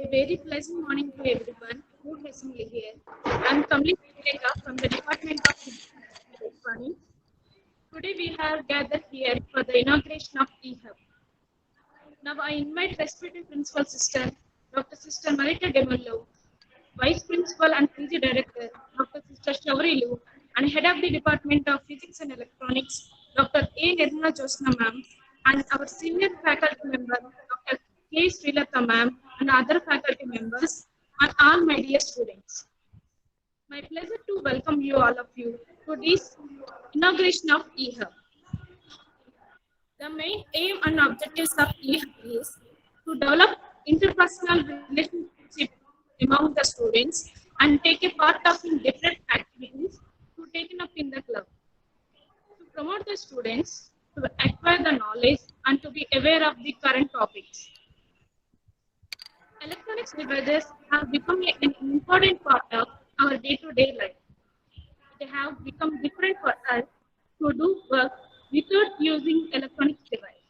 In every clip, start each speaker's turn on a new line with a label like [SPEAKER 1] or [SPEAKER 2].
[SPEAKER 1] A very pleasant morning to everyone who is assembly here. I'm Kamli Puteka from the Department of Electronics. Today we have gathered here for the inauguration of eHub. Now I invite respected Principal Sister Dr. Sister Marita Demullo, Vice Principal and PG Director Dr. Sister Shaurilu, and Head of the Department of Physics and Electronics Dr. A. Nirmala Josna ma'am, and our senior faculty member Dr. K. Srilata ma'am, and other faculty members, and all my dear students. My pleasure to welcome you all of you to this inauguration of eHub. The main aim and objectives of eHub is to develop interpersonal relationships among the students and take a part of in different activities to taken up in the club. To promote the students to acquire the knowledge and to be aware of the current topics. Electronics devices have become an important part of our day-to-day life. They have become different for us to do work without using electronics device.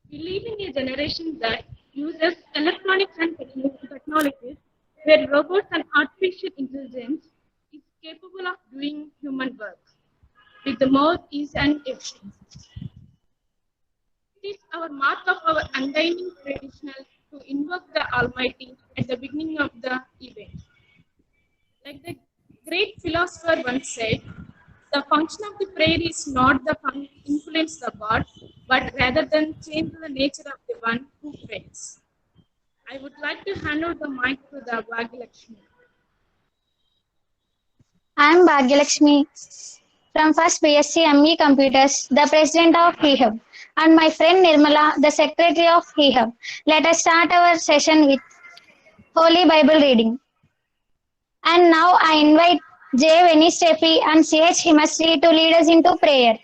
[SPEAKER 1] We live in a generation that uses electronics and technologies where robots and artificial intelligence is capable of doing human work with the more ease and efficiency. It is our mark of our undying tradition to invoke the Almighty at the beginning of the event. Like the great philosopher once said, the function of the prayer is not the influence the God, but rather than change the nature of the one who prays. I would like to hand over the mic to the Bhagyalakshmi.
[SPEAKER 2] I am Bhagyalakshmi from First BSc ME Computers, the president of eHub, and my friend Nirmala, the secretary of eHub. Let us start our session with Holy Bible reading. And now I invite J. Venistefi and CH Himastri to lead us into prayer.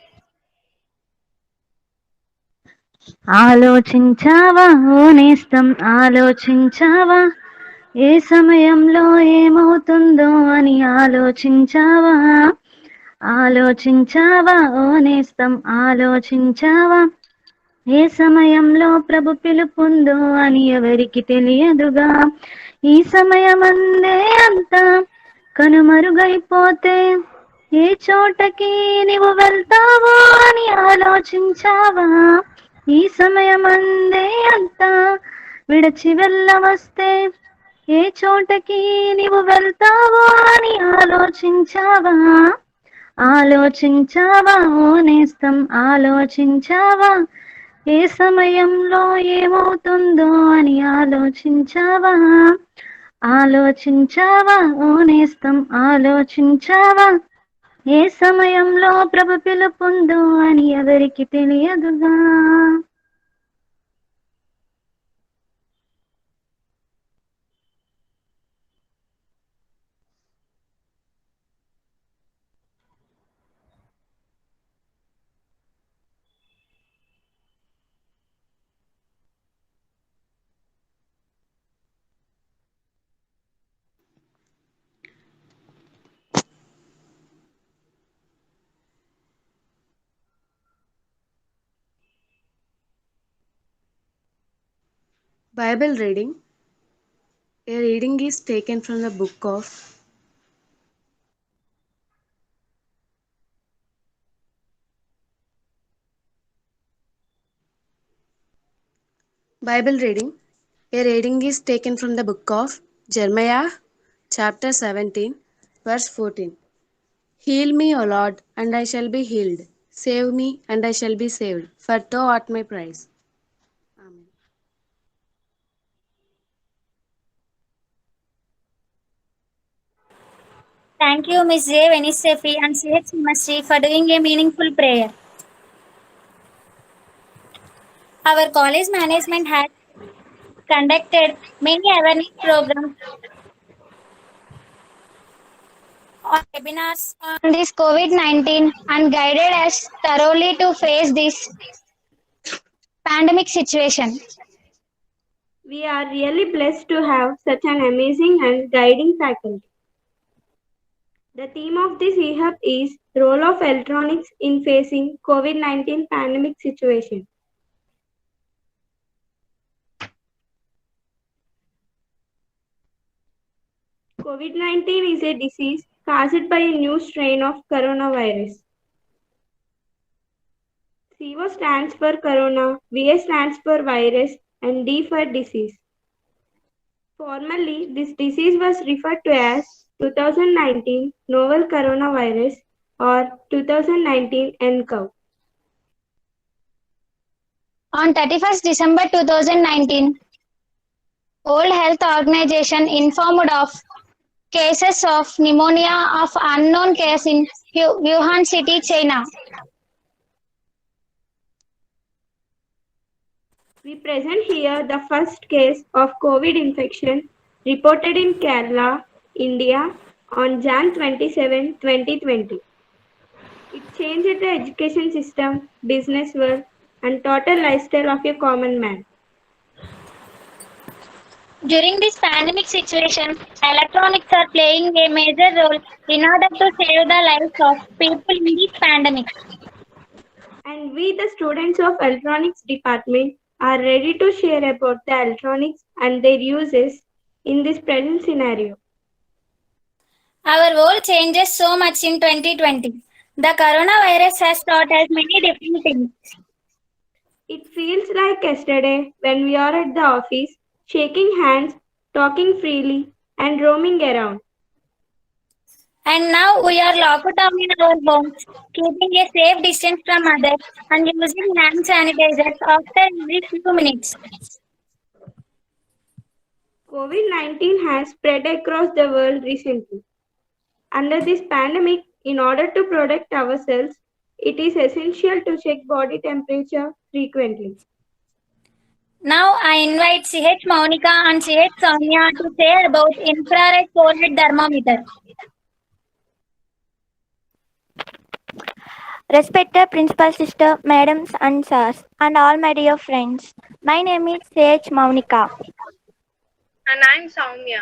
[SPEAKER 3] ఆలోచించావా ఓ నేస్తం ఆలోచించావా ఏ సమయంలో ఏమవుతుందో అని ఆలోచించావా ఆలోచించావా ఓ నేస్తం ఆలోచించావా ఏ సమయంలో ప్రభు పిలుపుందో అని ఎవరికి తెలియదుగా ఈ సమయమందే అంతా కనుమరుగైపోతే ఏ చోటకి నీవు వెళ్తావో అని ఆలోచించావా ఈ సమయమందే అంతా విడచి వెళ్ళవస్తే ఏ చోటకి నీవు వెళ్తావో అని ఆలోచించావా ఆలోచించావా ఓ నేస్తం ఆలోచించావా ఏ సమయంలో ఏమవుతుందో అని ఆలోచించావా ఆలోచించావా ఓ నేస్తం ఆలోచించావా ఏ సమయంలో ప్రభు పిలుపుందో అని ఎవరికి తెలియదుగా
[SPEAKER 4] Bible reading. A reading is taken from the book of Bible reading. A reading is taken from the book of Jeremiah, chapter 17, verse 14. Heal me, O Lord, and I shall be healed. Save me, and I shall be saved, for thou art my prize. Amen.
[SPEAKER 2] Thank you, Ms. J. Venistefi and CH Himastri for doing a meaningful prayer. Our college management has conducted many awareness programs or webinars on this COVID-19 and guided us thoroughly to face this pandemic situation.
[SPEAKER 5] We are really blessed to have such an amazing and guiding faculty. The theme of this eHub is Role of Electronics in Facing COVID-19 Pandemic Situation. COVID-19 is a disease caused by a new strain of coronavirus. CO stands for corona, VS stands for virus, and D for disease. Formerly, this disease was referred to as 2019 novel coronavirus or 2019 nCoV.
[SPEAKER 2] On 31st December 2019, World Health Organization informed of cases of pneumonia of unknown case in Wuhan City, China.
[SPEAKER 5] We present here the first case of COVID infection reported in Kerala, India on Jan 27, 2020. It changed the education system, business world, and total lifestyle of a common man.
[SPEAKER 2] During this pandemic situation, electronics are playing a major role in order to save the lives of people in this pandemic.
[SPEAKER 5] And we, the students of electronics department, are ready to share about the electronics and their uses in this present scenario.
[SPEAKER 2] Our world changes so much in 2020. The coronavirus has taught us many different things.
[SPEAKER 5] It feels like yesterday when we are at the office, shaking hands, talking freely, and roaming around.
[SPEAKER 2] And now we are locked down in our homes, keeping a safe distance from others and using hand sanitizers after every few minutes.
[SPEAKER 5] COVID-19 has spread across the world recently. Under this pandemic, in order to protect ourselves, it is essential to check body temperature frequently.
[SPEAKER 2] Now I invite CH Monica and CH Sonia to say about infrared forehead thermometer.
[SPEAKER 6] Respected Principal Sister, Madams and Sirs, and all my dear friends. My name is CH Maunika.
[SPEAKER 7] And I'm Soumya.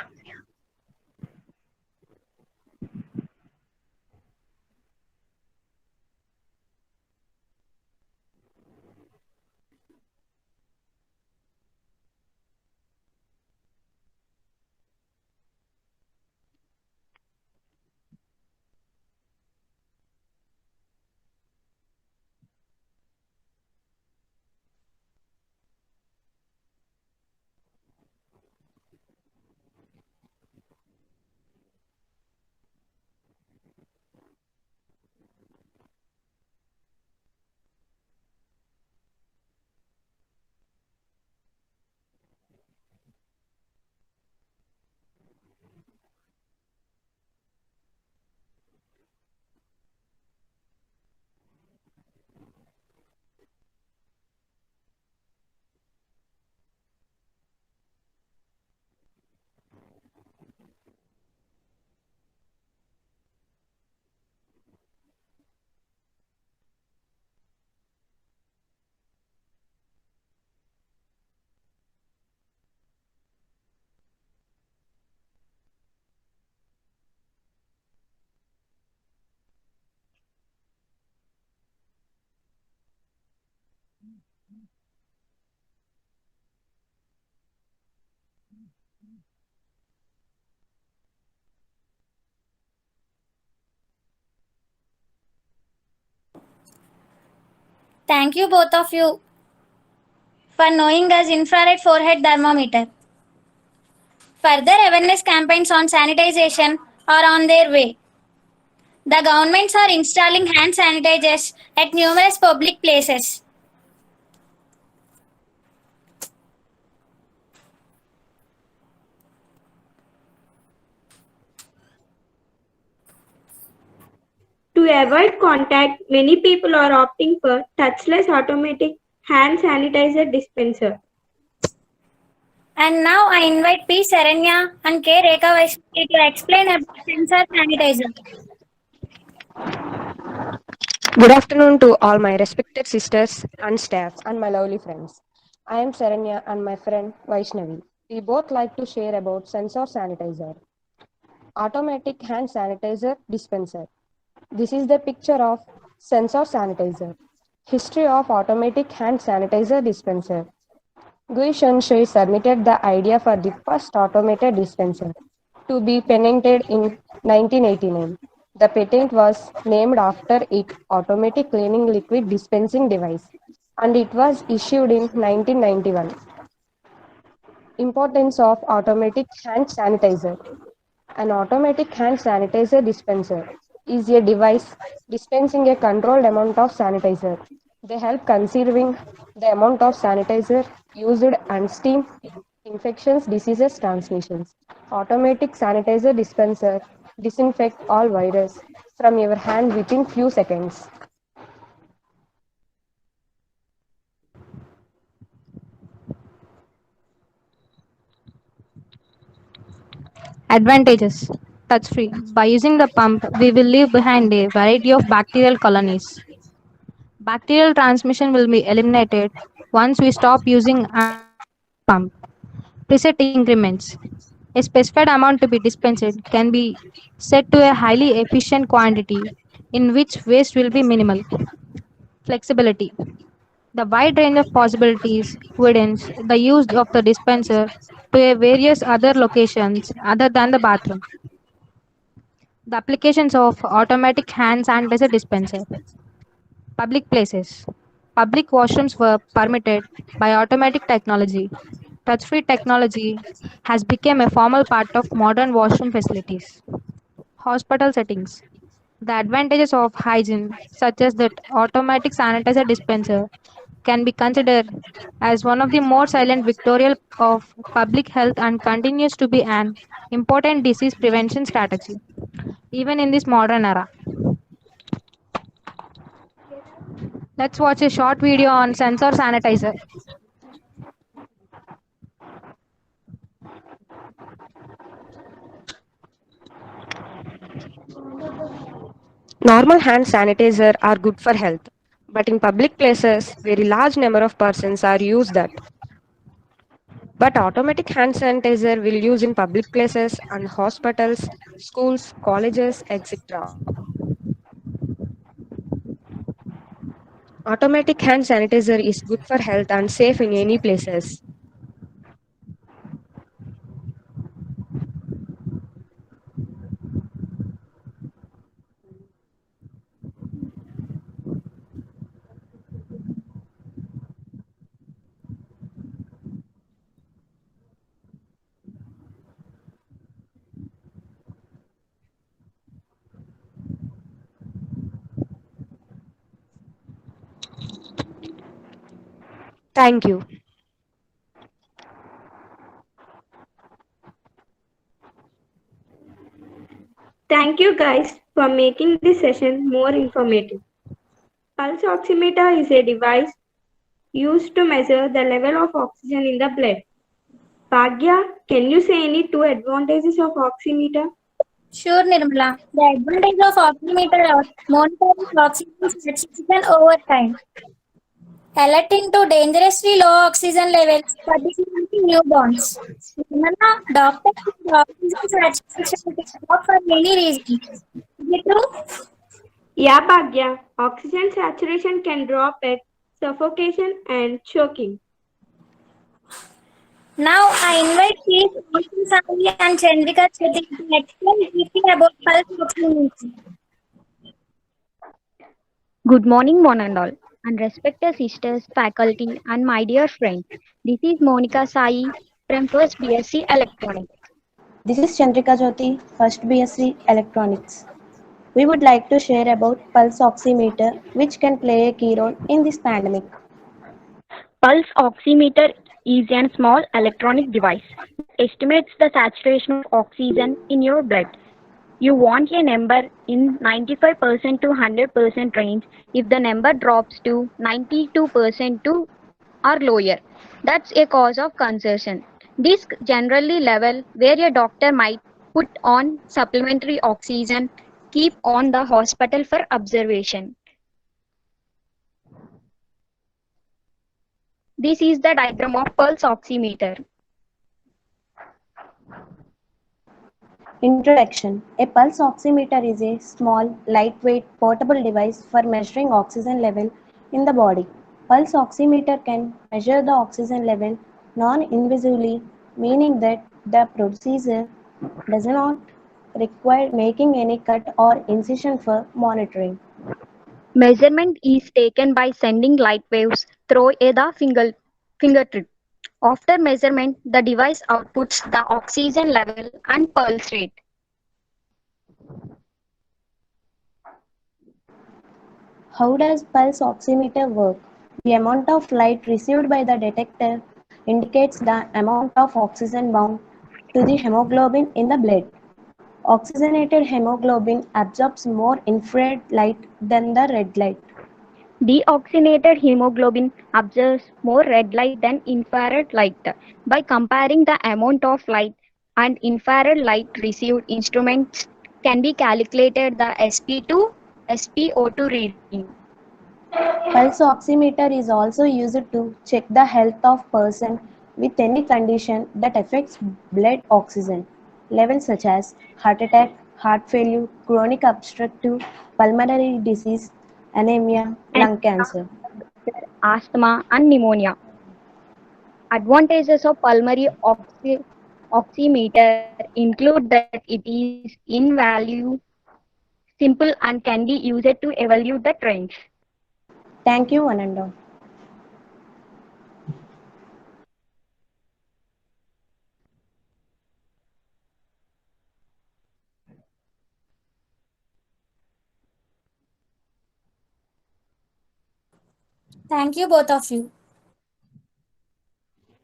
[SPEAKER 2] Thank you both of you for knowing us infrared forehead thermometer. Further awareness campaigns on sanitization are on their way. The governments are installing hand sanitizers at numerous public places.
[SPEAKER 5] To avoid contact, many people are opting for touchless automatic hand sanitizer dispenser.
[SPEAKER 2] And now I invite P. Saranya and K. Rekha Vaishnavi to explain about sensor sanitizer.
[SPEAKER 8] Good afternoon to all my respected sisters and staff and my lovely friends. I am Saranya and my friend Vaishnavi. We both like to share about sensor sanitizer. Automatic hand sanitizer dispenser. This is the picture of sensor sanitizer. History of automatic hand sanitizer dispenser. Gui Shunshui submitted the idea for the first automated dispenser. to be patented in 1989. The patent was named after its automatic cleaning liquid dispensing device, and it was issued in 1991. Importance of automatic hand sanitizer. An automatic hand sanitizer dispenser is a device dispensing a controlled amount of sanitizer. They help conserving the amount of sanitizer used and stem infections, diseases, transmissions. Automatic sanitizer dispenser disinfect all virus from your hand within few seconds.
[SPEAKER 9] Advantages. Touch free. By using the pump, we will leave behind a variety of bacterial colonies. Bacterial transmission will be eliminated once we stop using and pump. Preset increments. A specified amount to be dispensed can be set to a highly efficient quantity in which waste will be minimal. Flexibility. The wide range of possibilities widens the use of the dispenser to a various other locations other than the bathroom. The applications of automatic hand sanitizer dispenser. Public places. Public washrooms were permitted by automatic technology. Touch-free technology has become a formal part of modern washroom facilities. Hospital settings. The advantages of hygiene, such as that automatic sanitizer dispenser, can be considered as one of the more silent victorial of public health and continues to be an important disease prevention strategy, even in this modern era. Let's watch a short video on sensor sanitizer.
[SPEAKER 8] Normal hand sanitizer are good for health, but in public places, very large number of persons are used that. But automatic hand sanitizer will use in public places and hospitals, schools, colleges, etc. Automatic hand sanitizer is good for health and safe in any places. Thank you.
[SPEAKER 5] Thank you guys for making this session more informative. Pulse oximeter is a device used to measure the level of oxygen in the blood. Bhagya, can you say any two advantages of oximeter?
[SPEAKER 2] Sure, Nirmala. The advantage of oximeter is monitoring oxygen saturation over time, alerting to dangerously low oxygen levels, particularly in newborns. Nirmala, doctors use oxygen saturation to stop for many reasons. Is it true?
[SPEAKER 5] Yeah, Bhagya, oxygen saturation can drop at suffocation and choking.
[SPEAKER 2] Now I invite Keith, Sally and Chandrika Chetty to explain briefly about pulse oximetry.
[SPEAKER 10] Good morning, one and all, and respected sisters, faculty, and my dear friends. This is Monica Sai from First BSc Electronics.
[SPEAKER 11] This is Chandrika Jyoti, First BSc Electronics. We would like to share about pulse oximeter, which can play a key role in this pandemic.
[SPEAKER 10] Pulse oximeter is a small electronic device that estimates the saturation of oxygen in your blood. You want a number in 95% to 100% range. If the number drops to 92% to or lower, that's a cause of concern. This generally level where a doctor might put on supplementary oxygen, keep on the hospital for observation. This is the diagram of pulse oximeter.
[SPEAKER 11] Introduction. A pulse oximeter is a small, lightweight, portable device for measuring oxygen level in the body. Pulse oximeter can measure the oxygen level non-invisively, meaning that the procedure does not require making any cut or incision for monitoring.
[SPEAKER 10] Measurement is taken by sending light waves through the fingertip. After measurement, the device outputs the oxygen level and pulse rate.
[SPEAKER 11] How does pulse oximeter work? The amount of light received by the detector indicates the amount of oxygen bound to the hemoglobin in the blood. Oxygenated hemoglobin absorbs more infrared light than the red light.
[SPEAKER 10] Deoxygenated hemoglobin absorbs more red light than infrared light. By comparing the amount of light and infrared light received, instruments can be calculated the SP2 SpO2 reading.
[SPEAKER 11] Pulse oximeter is also used to check the health of person with any condition that affects blood oxygen levels such as heart attack, heart failure, chronic obstructive pulmonary disease, anemia,
[SPEAKER 10] And
[SPEAKER 11] lung cancer.
[SPEAKER 10] asthma and pneumonia. Advantages of pulmonary oximeter include that it is in value, simple and can be used to evaluate the trends.
[SPEAKER 11] Thank you, one and all.
[SPEAKER 2] Thank you, both of you.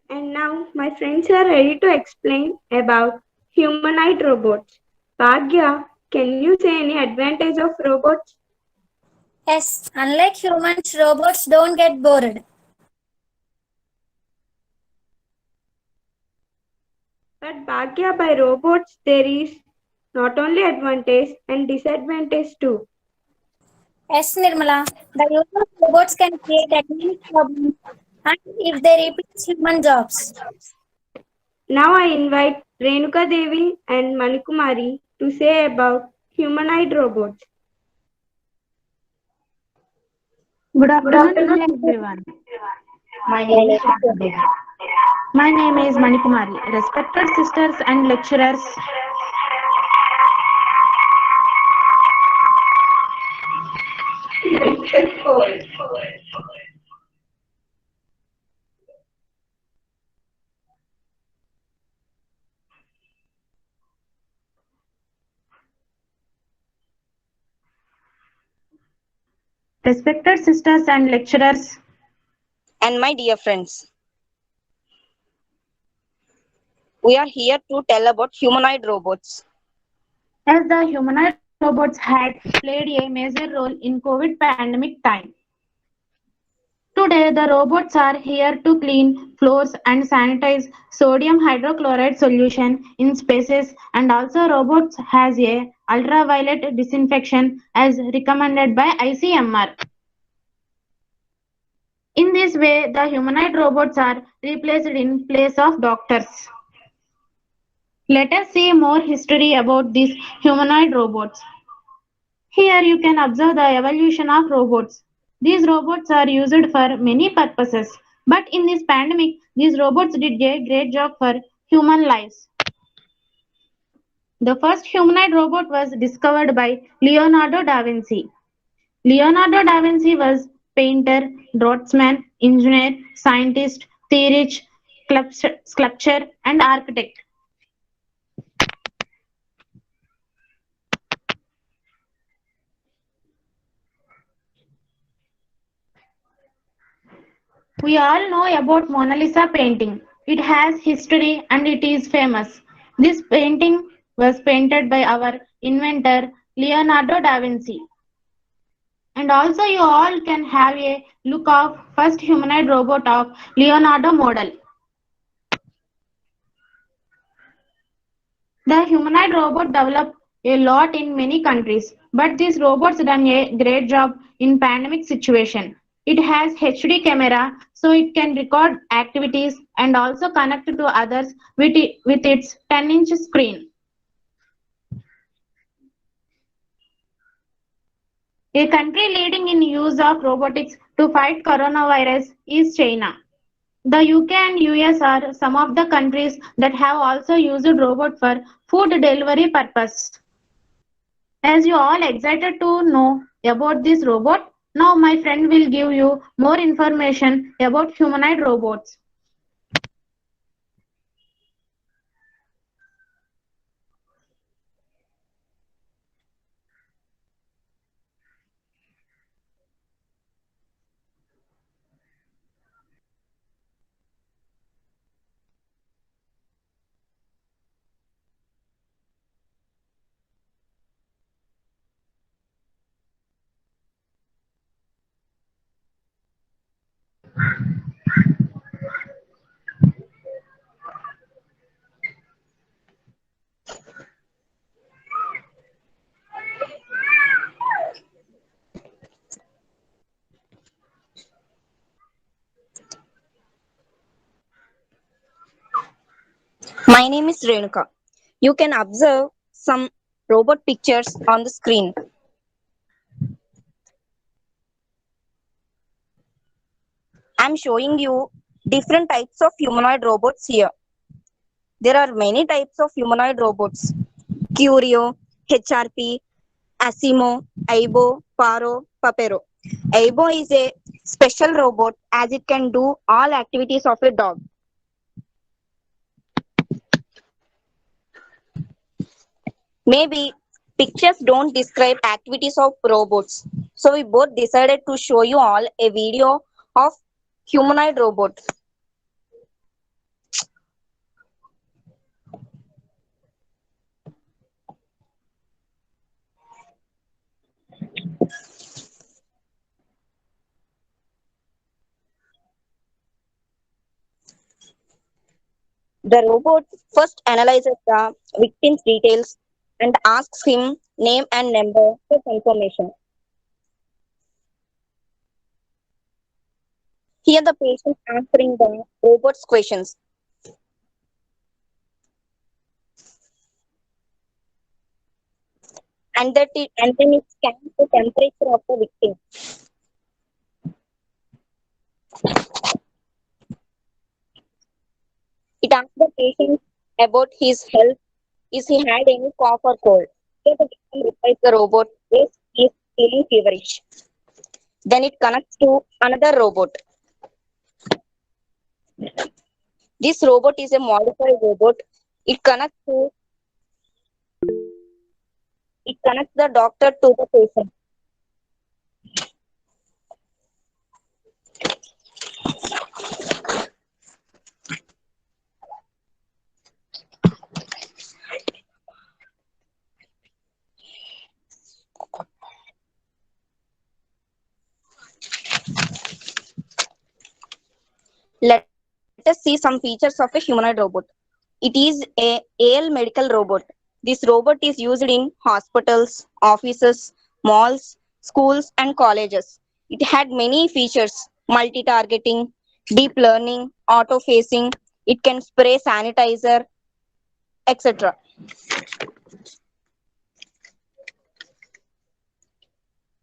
[SPEAKER 5] And now my friends are ready to explain about humanoid robots. Bhagya, can you say any advantage of robots?
[SPEAKER 2] Yes, unlike humans, robots don't get bored.
[SPEAKER 5] But Bhagya, by robots there is not only advantage and disadvantage too.
[SPEAKER 2] Yes, Nirmala, the use of robots can create economic problems and if they replace human jobs.
[SPEAKER 5] Now I invite Renuka Devi and Manikumari to say about humanoid robots.
[SPEAKER 12] Good afternoon, everyone. My name is My name is Manikumari. Respected sisters and lecturers, respected sisters and lecturers,
[SPEAKER 13] and my dear friends, we are here to tell about humanoid robots.
[SPEAKER 12] as the humanoid robots had played a major role in COVID pandemic time. Today, the robots are here to clean floors and sanitize sodium hydrochloride solution in spaces, and also robots has a ultraviolet disinfection as recommended by ICMR. In this way, the humanoid robots are replaced in place of doctors. Let us see more history about these humanoid robots. Here you can observe the evolution of robots. These robots are used for many purposes, but in this pandemic, these robots did a great job for human lives. The first humanoid robot was discovered by Leonardo da Vinci. Leonardo da Vinci was painter, draughtsman, engineer, scientist, theorist, sculptor, and architect. We all know about Mona Lisa painting. It has history and it is famous. This painting was painted by our inventor Leonardo da Vinci. And also you all can have a look of first humanoid robot of Leonardo model. The humanoid robot developed a lot in many countries, but these robots done a great job in pandemic situation. It has HD camera, so it can record activities and also connect to others with its 10-inch screen. A country leading in use of robotics to fight coronavirus is China. The UK and US are some of the countries that have also used robot for food delivery purpose. As you all excited to know about this robot, now my friend will give you more information about humanoid robots.
[SPEAKER 13] My name is Renuka. You can observe some robot pictures on the screen. I'm showing you different types of humanoid robots here. There are many types of humanoid robots. Curio, HRP, Asimo, Aibo, Paro, Papero. Aibo is a special robot as it can do all activities of a dog. Maybe pictures don't describe activities of robots. So we both decided to show you all a video of humanoid robot. The robot first analyzes the victim's details and asks him name and number for confirmation. Here the patient answering the robot's questions. And then it scans the temperature of the victim. It asks the patient about his health. Is he had any cough or cold? So the victim replies the robot, yes, he is feeling feverish. Then it connects to another robot. This robot is a modified robot. It connects to it connects the doctor to the patient. Let us see some features of a humanoid robot. It is a AL medical robot. This robot is used in hospitals, offices, malls, schools, and colleges. It had many features: multi-targeting, deep learning, auto-facing. It can spray sanitizer, etc.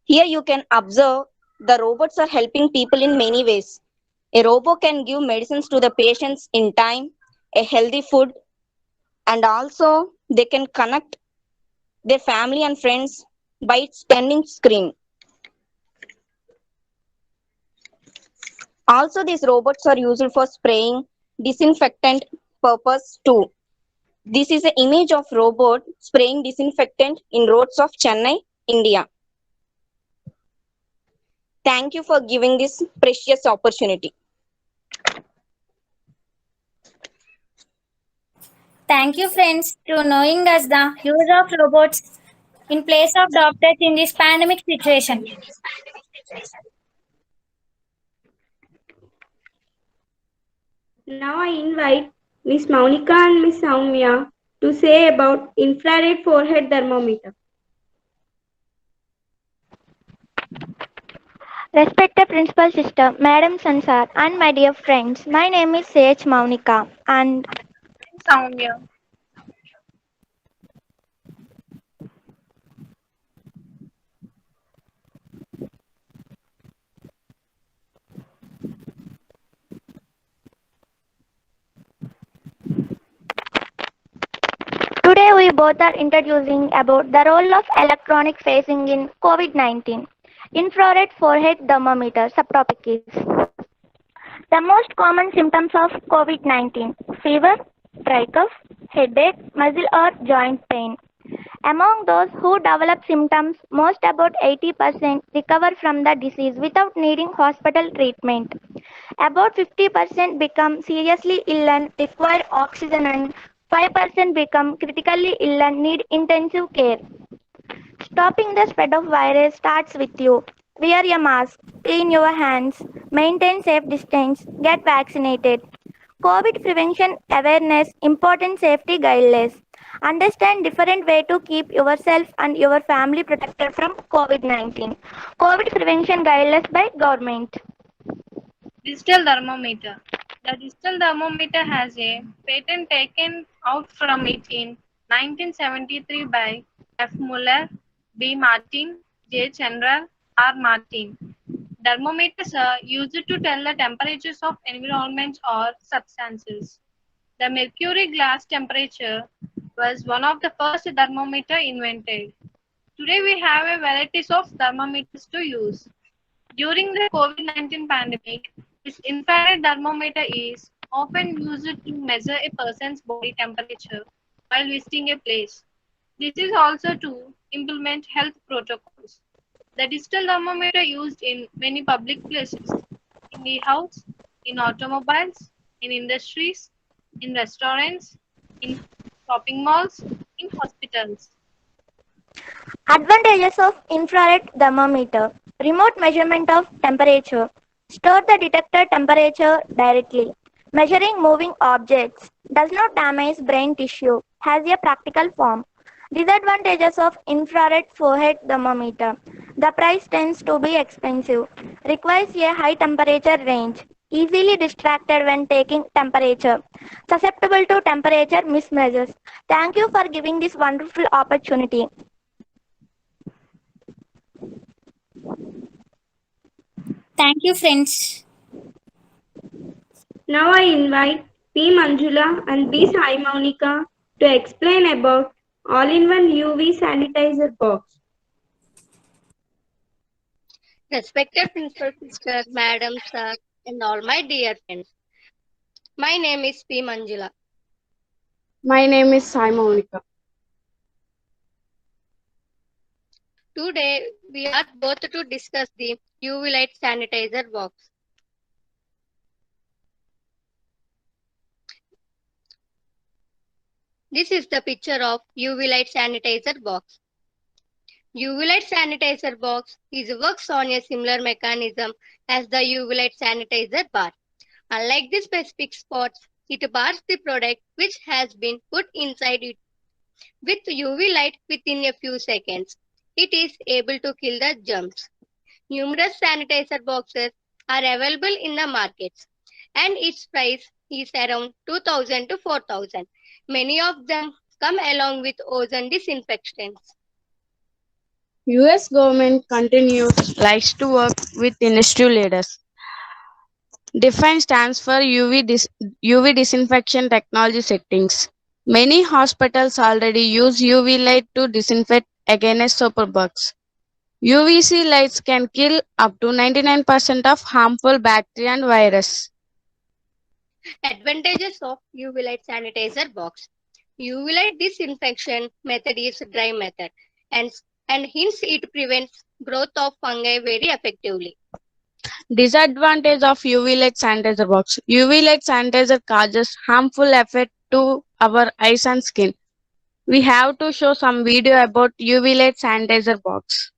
[SPEAKER 13] Here you can observe the robots are helping people in many ways. A robot can give medicines to the patients in time, a healthy food, and also they can connect their family and friends by its standing screen. Also, these robots are used for spraying disinfectant purpose too. This is an image of robot spraying disinfectant in roads of Chennai, India. Thank you for giving this precious opportunity.
[SPEAKER 2] Thank you, friends, to knowing us the use of robots in place of doctors in this pandemic situation.
[SPEAKER 5] Now I invite Miss Maunika and Miss Soumya to say about infrared forehead thermometer.
[SPEAKER 6] Respected Principal Sister, Madam Sansar, and my dear friends, my name is Sage Maunika, and
[SPEAKER 7] Soumya.
[SPEAKER 6] both are introducing about the role of electronic facing in COVID-19. Infrared forehead thermometer subtopic is the most common symptoms of COVID-19: fever, dry cough, headache, muscle or joint pain. Among those who develop symptoms, most about 80% recover from the disease without needing hospital treatment. About 50% become seriously ill and require oxygen, and 5% become critically ill and need intensive care. Stopping the spread of virus starts with you. Wear a mask, clean your hands, maintain safe distance, get vaccinated. COVID prevention awareness, important safety guidelines. Understand different way to keep yourself and your family protected from COVID-19. COVID prevention guidelines by government.
[SPEAKER 7] Digital thermometer. The digital thermometer has a patent taken out from it in 1973 by F. Muller, B. Martin, J. Chandra, R. Martin. Thermometers are used to tell the temperatures of environments or substances. The mercury glass temperature was one of the first thermometer invented. Today we have a varieties of thermometers to use. During the COVID-19 pandemic, this infrared thermometer is often used to measure a person's body temperature while visiting a place. This is also to implement health protocols. The digital thermometer used in many public places, in the house, in automobiles, in industries, in restaurants, in shopping malls, in hospitals.
[SPEAKER 6] Advantages of infrared thermometer. Remote measurement of temperature. Store the detected temperature directly. Measuring moving objects. Does not damage brain tissue. Has a practical form. Disadvantages of infrared forehead thermometer. The price tends to be expensive. Requires a high temperature range. Easily distracted when taking temperature. Susceptible to temperature mismeasures. Thank you for giving this wonderful opportunity.
[SPEAKER 2] Thank you, friends.
[SPEAKER 5] Now I invite P. Manjula and B. Sai Monica to explain about all-in-one UV sanitizer box.
[SPEAKER 14] Respected principal sister, madam, sir, and all my dear friends. My name is P. Manjula.
[SPEAKER 4] My name is Sai Monica.
[SPEAKER 14] Today, we are both to discuss the UV light sanitizer box. This is the picture of UV light sanitizer box. UV light sanitizer box works on a similar mechanism as the UV light sanitizer bar. Unlike the specific spots, it bars the product which has been put inside it with UV light within a few seconds. It is able to kill the germs. Numerous sanitizer boxes are available in the markets and its price is around 2000 to 4000. Many of them come along with ozone disinfectants.
[SPEAKER 4] US government likes to work with industry leaders. Define stands for UV disinfection technology settings. Many hospitals already use UV light to disinfect against superbugs. UVC lights can kill up to 99% of harmful bacteria and virus.
[SPEAKER 14] Advantages of UV light sanitizer box. UV light disinfection method is dry method and hence it prevents growth of fungi very effectively.
[SPEAKER 4] Disadvantage of UV light sanitizer box. UV light sanitizer causes harmful effect to our eyes and skin. We have to show some video about UV light sanitizer box.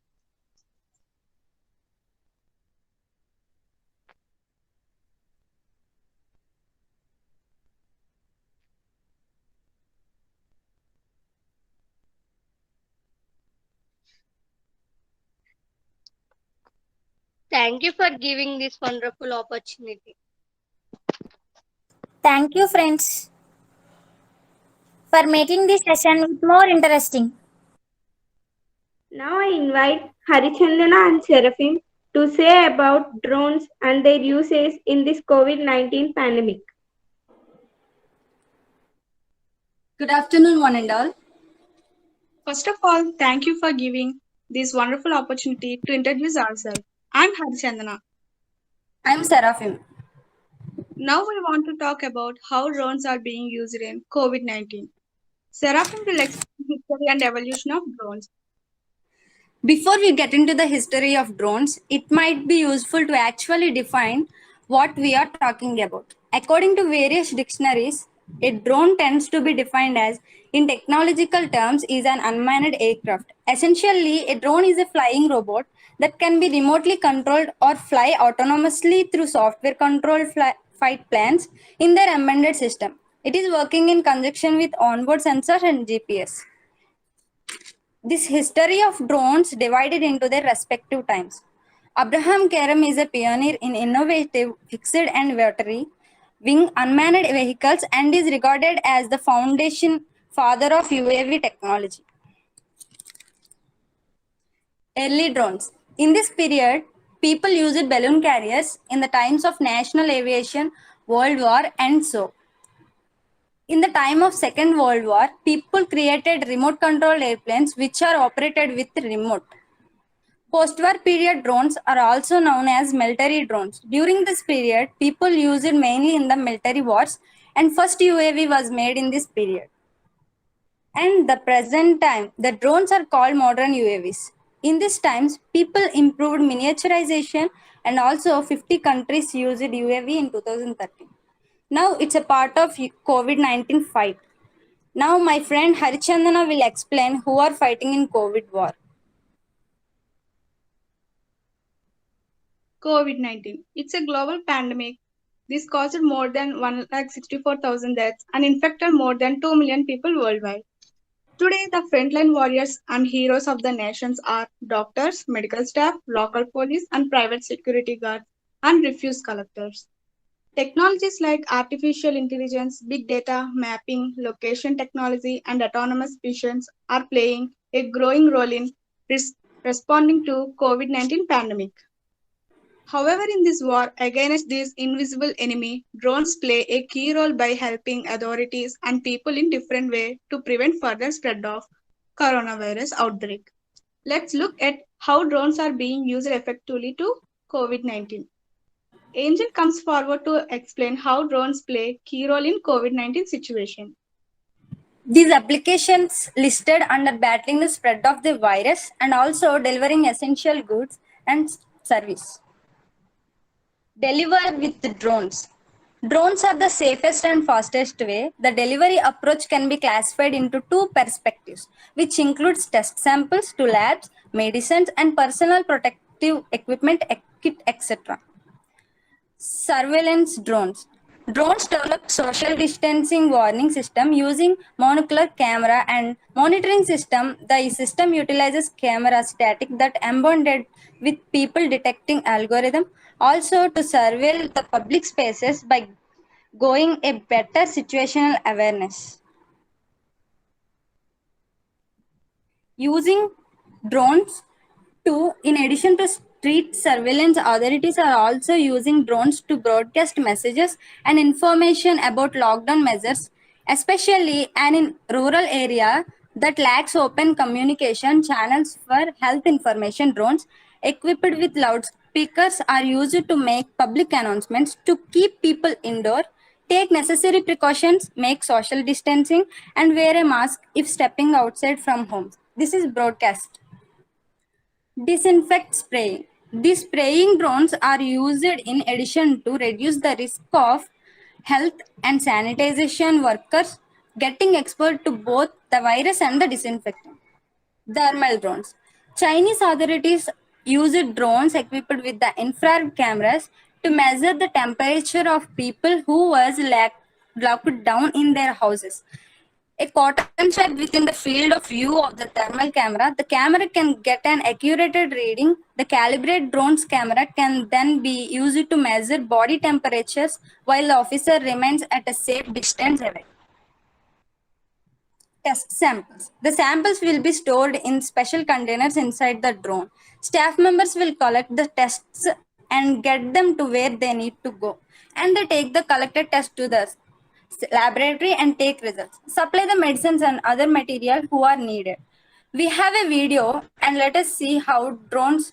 [SPEAKER 14] Thank you for giving this wonderful opportunity.
[SPEAKER 2] Thank you, friends, for making this session more interesting.
[SPEAKER 5] Now I invite Harichandana and Seraphim to say about drones and their uses in this COVID-19 pandemic.
[SPEAKER 15] Good afternoon, one and all. First of all, thank you for giving this wonderful opportunity to introduce ourselves. I'm Harchandana.
[SPEAKER 16] I'm Seraphim.
[SPEAKER 15] Now we want to talk about how drones are being used in COVID-19. Seraphim will explain the history and evolution of drones.
[SPEAKER 16] Before we get into the history of drones, it might be useful to actually define what we are talking about. According to various dictionaries, a drone tends to be defined as, in technological terms, is an unmanned aircraft. Essentially, a drone is a flying robot that can be remotely controlled or fly autonomously through software controlled flight plans in their embedded system. It is working in conjunction with onboard sensors and GPS. This history of drones divided into their respective times. Abraham Karem is a pioneer in innovative fixed and rotary wing unmanned vehicles and is regarded as the foundation father of UAV technology. Early drones. In this period, people used balloon carriers in the times of national aviation, World War, and so. In the time of Second World War, people created remote controlled airplanes which are operated with remote. Post-war period drones are also known as military drones. During this period, people used it mainly in the military wars and first UAV was made in this period. And the present time, the drones are called modern UAVs. In these times, people improved miniaturization and also 50 countries used UAV in 2013. Now it's a part of COVID-19 fight. Now my friend Harichandana will explain who are fighting in COVID war.
[SPEAKER 15] COVID-19. It's a global pandemic. This caused more than 1,64,000 deaths and infected more than 2 million people worldwide. Today, the frontline warriors and heroes of the nations are doctors, medical staff, local police, and private security guards and refuse collectors. Technologies like artificial intelligence, big data, mapping, location technology, and autonomous missions are playing a growing role in responding to COVID-19 pandemic. However, in this war against this invisible enemy, drones play a key role by helping authorities and people in different ways to prevent further spread of coronavirus outbreak. Let's look at how drones are being used effectively to COVID-19. Angel comes forward to explain how drones play key role in COVID-19 situation.
[SPEAKER 16] These applications listed under battling the spread of the virus and also delivering essential goods and service. Deliver with drones. Drones are the safest and fastest way. The delivery approach can be classified into two perspectives, which includes test samples to labs, medicines, and personal protective equipment, kit, etc. Surveillance drones. Drones develop social distancing warning system using monocular camera and monitoring system. The system utilizes camera static that embedded with people detecting algorithm, also to surveil the public spaces by going a better situational awareness. Using drones in addition to street surveillance, authorities are also using drones to broadcast messages and information about lockdown measures, especially and in rural area that lacks open communication channels for health information. Drones equipped with loudspeakers are used to make public announcements to keep people indoor, take necessary precautions, make social distancing, and wear a mask if stepping outside from home. This is broadcast. Disinfect spraying. These spraying drones are used in addition to reduce the risk of health and sanitization workers getting exposed to both the virus and the disinfectant. Thermal drones. Chinese authorities used drones equipped with the infrared cameras to measure the temperature of people who was locked down in their houses. A cotton swab within the field of view of the thermal camera, the camera can get an accurate reading. The calibrated drone's camera can then be used to measure body temperatures while the officer remains at a safe distance away. Test samples. The samples will be stored in special containers inside the drone. Staff members will collect the tests and get them to where they need to go. And they take the collected test to the laboratory and take results. Supply the medicines and other material who are needed. We have a video and let us see how drones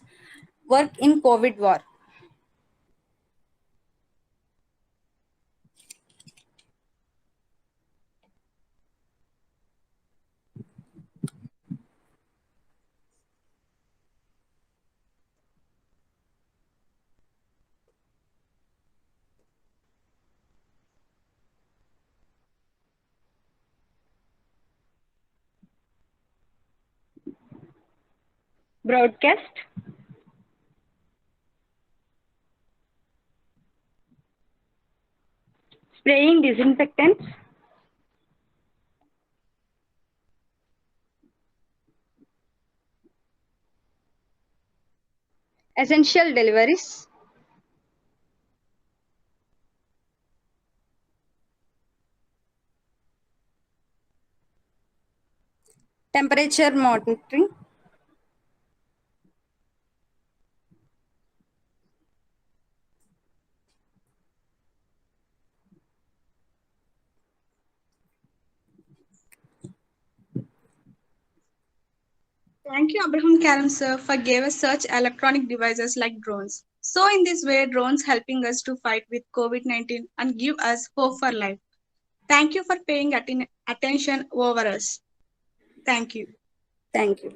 [SPEAKER 16] work in COVID war.
[SPEAKER 10] Broadcast. Spraying disinfectants. Essential deliveries.
[SPEAKER 16] Temperature monitoring.
[SPEAKER 15] Thank you, Abraham Karam sir, for giving us such electronic devices like drones. So in this way, drones helping us to fight with COVID-19 and give us hope for life. Thank you for paying attention over us. Thank you.
[SPEAKER 16] Thank you.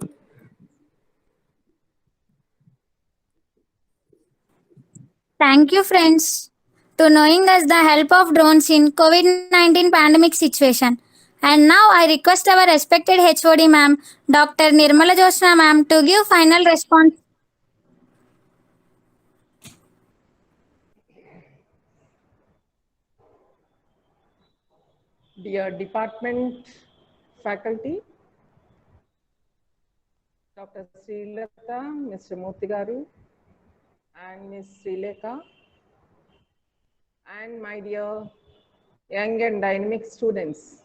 [SPEAKER 2] Thank you, friends, to knowing us the help of drones in COVID-19 pandemic situation. And now I request our respected HOD ma'am, Dr. Nirmala Josna ma'am, to give final response.
[SPEAKER 17] Dear department faculty, Dr. Srilata, Mr. Murthy and Ms. Srileka, and my dear young and dynamic students.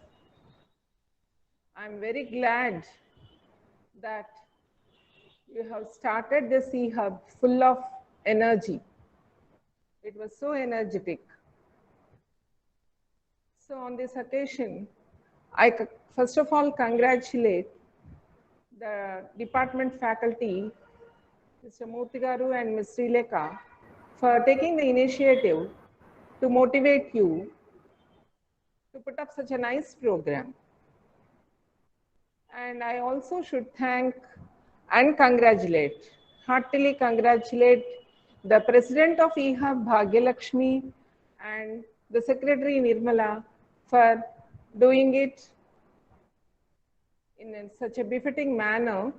[SPEAKER 17] I'm very glad that you have started this eHub full of energy. It was so energetic. So on this occasion, I first of all congratulate the department faculty, Mr. Murthy and Ms. Srileka, for taking the initiative to motivate you to put up such a nice program. And I also should thank and congratulate, heartily congratulate the President of eHub, Bhagyalakshmi, and the Secretary Nirmala for doing it in such a befitting manner.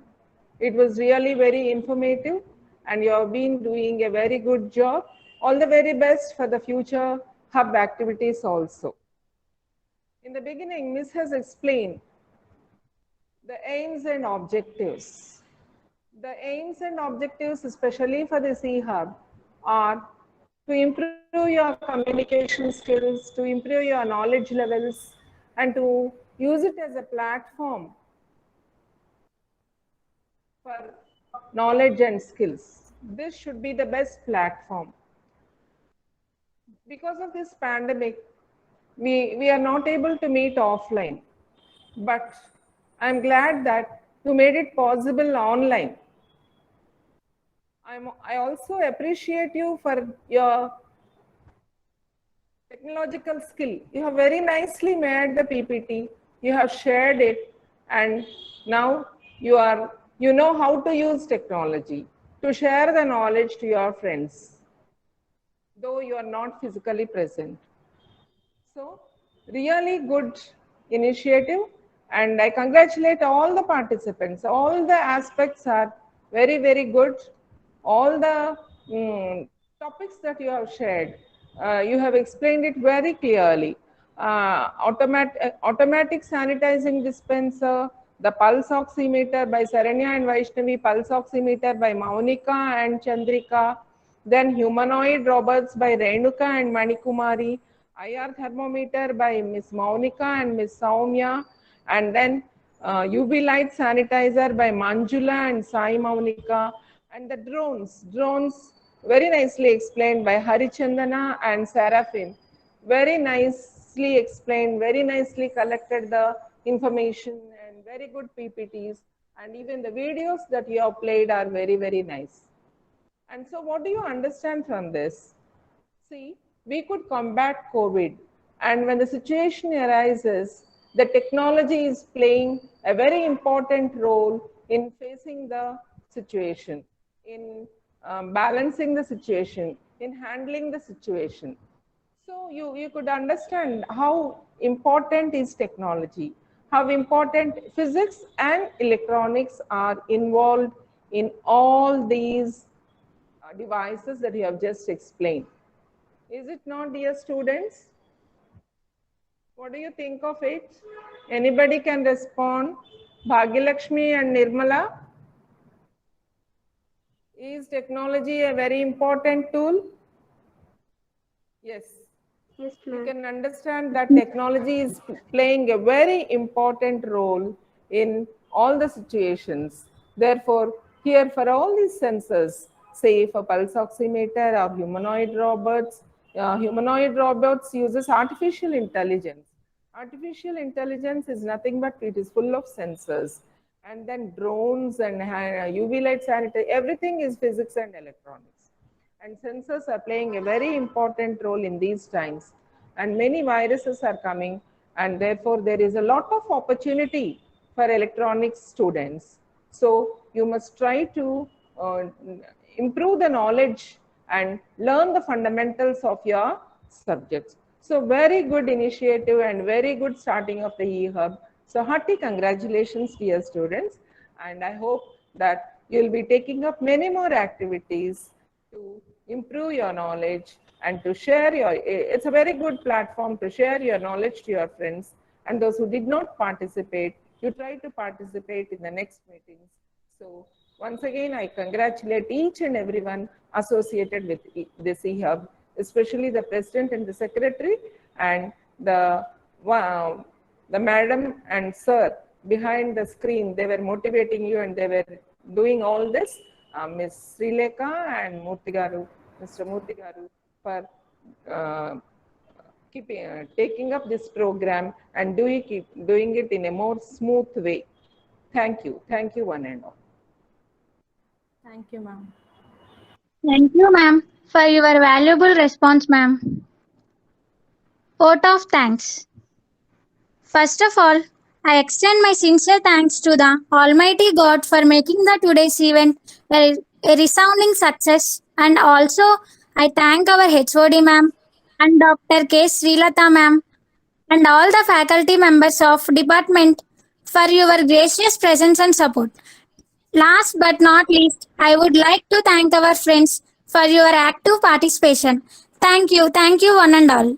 [SPEAKER 17] It was really very informative and you have been doing a very good job. All the very best for the future hub activities also. In the beginning, Ms. has explained the aims and objectives. The aims and objectives, especially for this eHub, are to improve your communication skills, to improve your knowledge levels, and to use it as a platform for knowledge and skills. This should be the best platform. Because of this pandemic, we are not able to meet offline, but I'm glad that you made it possible online. I also appreciate you for your technological skill. You have very nicely made the PPT, you have shared it, and now you know how to use technology to share the knowledge to your friends, though you are not physically present. So, really good initiative, and I congratulate all the participants. All the aspects are very, very good. All the topics that you have shared, you have explained it very clearly. Automatic sanitizing dispenser, the pulse oximeter by Saranya and Vaishnavi, pulse oximeter by Maunika and Chandrika, then humanoid robots by Renuka and Manikumari, IR thermometer by Ms. Maunika and Ms. Saumya, and then UV light sanitizer by Manjula and Sai Maunika, and the drones very nicely explained by Harichandana and Seraphine. Very nicely explained, very nicely collected the information and very good PPTs. And even the videos that you have played are very, very nice. And so what do you understand from this? See, we could combat COVID, and when the situation arises, the technology is playing a very important role in facing the situation, in balancing the situation, in handling the situation. So you could understand how important is technology, how important physics and electronics are involved in all these devices that you have just explained. Is it not, dear students? What do you think of it? Anybody can respond. Bhagyalakshmi and Nirmala. Is technology a very important tool? Yes.
[SPEAKER 5] Yes,
[SPEAKER 17] You
[SPEAKER 5] ma'am.
[SPEAKER 17] can understand that technology is playing a very important role in all the situations. Therefore, here for all these sensors, say for pulse oximeter or humanoid robots uses artificial intelligence. Artificial intelligence is nothing but it is full of sensors. And then drones and UV light sanitary, everything is physics and electronics. And sensors are playing a very important role in these times. And many viruses are coming, and therefore there is a lot of opportunity for electronics students. So you must try to improve the knowledge and learn the fundamentals of your subjects. So very good initiative and very good starting of the eHub. So hearty congratulations, dear students. And I hope that you'll be taking up many more activities to improve your knowledge and to share it's a very good platform to share your knowledge to your friends. And those who did not participate, you try to participate in the next meetings. So once again, I congratulate each and everyone associated with this eHub, especially the president and the secretary and the madam and sir behind the screen. They were motivating you and they were doing all this. Ms. Srilekha and Murthy Mr. Murthy Garu for taking up this program and doing it in a more smooth way. Thank you one and all.
[SPEAKER 3] Thank you, ma'am.
[SPEAKER 2] Thank you, ma'am, for your valuable response, ma'am. Vote of thanks. First of all, I extend my sincere thanks to the Almighty God for making the today's event a resounding success, and also I thank our HOD ma'am and Dr. K. Srilata ma'am and all the faculty members of department for your gracious presence and support. Last but not least, I would like to thank our friends for your active participation. Thank you one and all.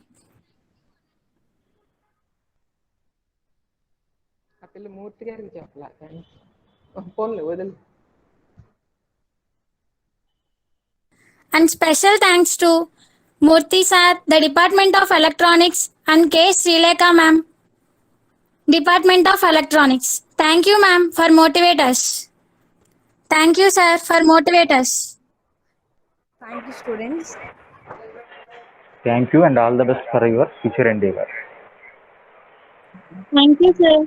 [SPEAKER 17] Murthy గారికి చెప్పలా కానీ పోన్లే వదిలి.
[SPEAKER 2] And special thanks to Murthy sir, the Department of Electronics, and K. Srilekha ma'am, Department of Electronics. Thank you ma'am for motivate us. Thank you sir for motivate us.
[SPEAKER 3] Thank you, students.
[SPEAKER 18] Thank you and all the best for your future endeavor.
[SPEAKER 2] Thank you sir.